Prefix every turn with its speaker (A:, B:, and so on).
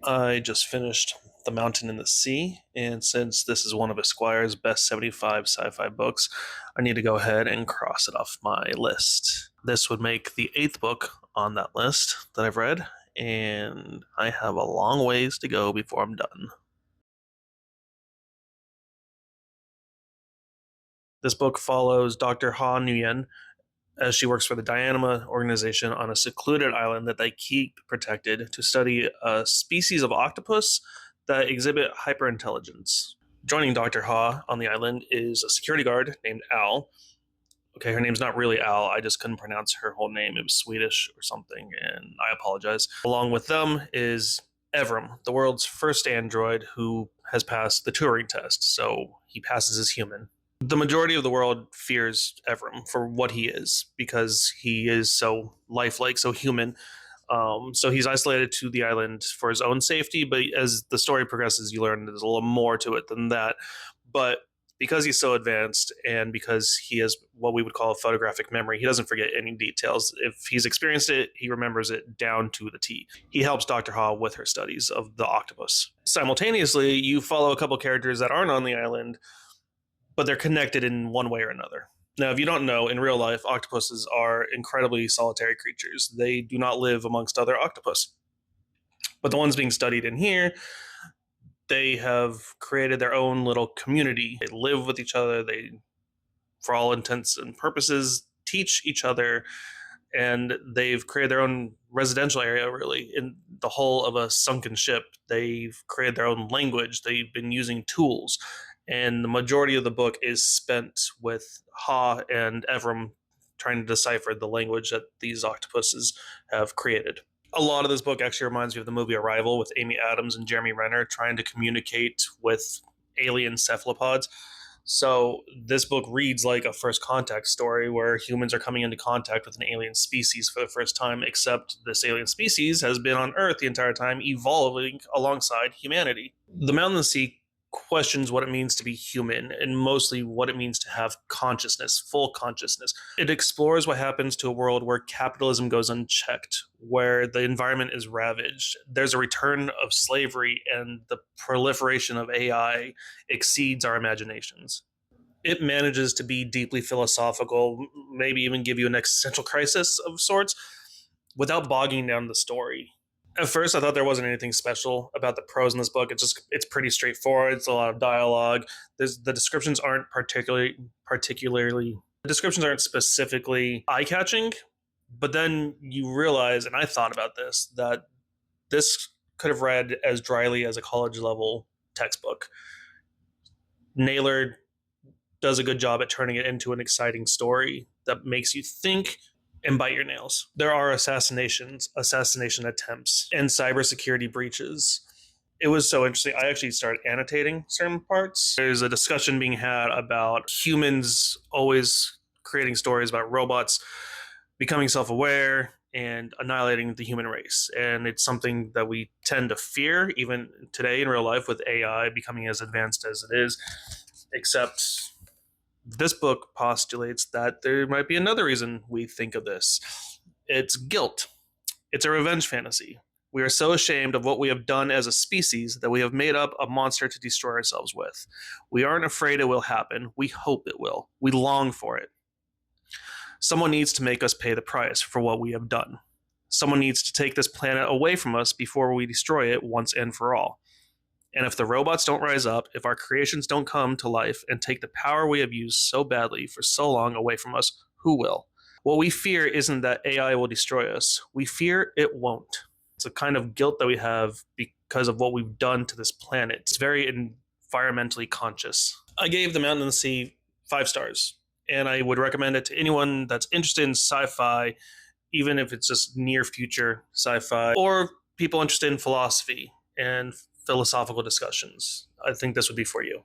A: I just finished The Mountain and the Sea, and since this is one of Esquire's best 75 sci fi books, I need to go ahead and cross it off my list. This would make the eighth book on that list that I've read, and I have a long ways to go before I'm done. This book follows Dr. Ha Nguyen as she works for the Dianima organization on a secluded island that they keep protected to study a species of octopus that exhibit hyperintelligence. Joining Dr. Ha on the island is a security guard named Al. Okay, her name's not really Al. I just couldn't pronounce her whole name. It was Swedish or something, and I apologize. Along with them is Evram, the world's first android who has passed the Turing test, so he passes as human. The majority of the world fears Evram for what he is because he is so lifelike, so human. So he's isolated to the island for his own safety, but as the story progresses, you learn there's a little more to it than that. But because he's so advanced and because he has what we would call a photographic memory, he doesn't forget any details. If he's experienced it, he remembers it down to the T. He helps Dr. Ha with her studies of the octopus. Simultaneously, you follow a couple characters that aren't on the island, but they're connected in one way or another. Now, if you don't know, in real life, octopuses are incredibly solitary creatures. They do not live amongst other octopus. But the ones being studied in here, they have created their own little community. They live with each other. They, for all intents and purposes, teach each other, and they've created their own residential area, really, in the hull of a sunken ship. They've created their own language. They've been using tools, and the majority of the book is spent with Ha and Evram trying to decipher the language that these octopuses have created. A lot of this book actually reminds me of the movie Arrival with Amy Adams and Jeremy Renner trying to communicate with alien cephalopods. So this book reads like a first contact story where humans are coming into contact with an alien species for the first time, except this alien species has been on Earth the entire time, evolving alongside humanity. The Mountain and the Sea questions what it means to be human and mostly what it means to have consciousness, full consciousness. It explores what happens to a world where capitalism goes unchecked, where the environment is ravaged. There's a return of slavery, and the proliferation of AI exceeds our imaginations. It manages to be deeply philosophical, maybe even give you an existential crisis of sorts, without bogging down the story. At first, I thought there wasn't anything special about the prose in this book. It's pretty straightforward. It's a lot of dialogue. The descriptions aren't particularly the descriptions aren't specifically eye catching. But then you realize, and I thought about this, that this could have read as dryly as a college level textbook. Nayler does a good job at turning it into an exciting story that makes you think and bite your nails. There are assassinations, assassination attempts, and cybersecurity breaches. It was so interesting. I actually started annotating certain parts. There's a discussion being had about humans always creating stories about robots becoming self-aware and annihilating the human race. And it's something that we tend to fear even today in real life with AI becoming as advanced as it is, except this book postulates that there might be another reason we think of this. It's guilt. It's a revenge fantasy. We are so ashamed of what we have done as a species that we have made up a monster to destroy ourselves with. We aren't afraid it will happen. We hope it will. We long for it. Someone needs to make us pay the price for what we have done. Someone needs to take this planet away from us before we destroy it once and for all. And if the robots don't rise up, if our creations don't come to life and take the power we have used so badly for so long away from us, who will? What we fear isn't that AI will destroy us. We fear it won't. It's a kind of guilt that we have because of what we've done to this planet. It's very environmentally conscious. I gave The Mountain and the Sea 5 stars, and I would recommend it to anyone that's interested in sci-fi, even if it's just near future sci-fi, or people interested in philosophy and philosophical discussions. I think this would be for you.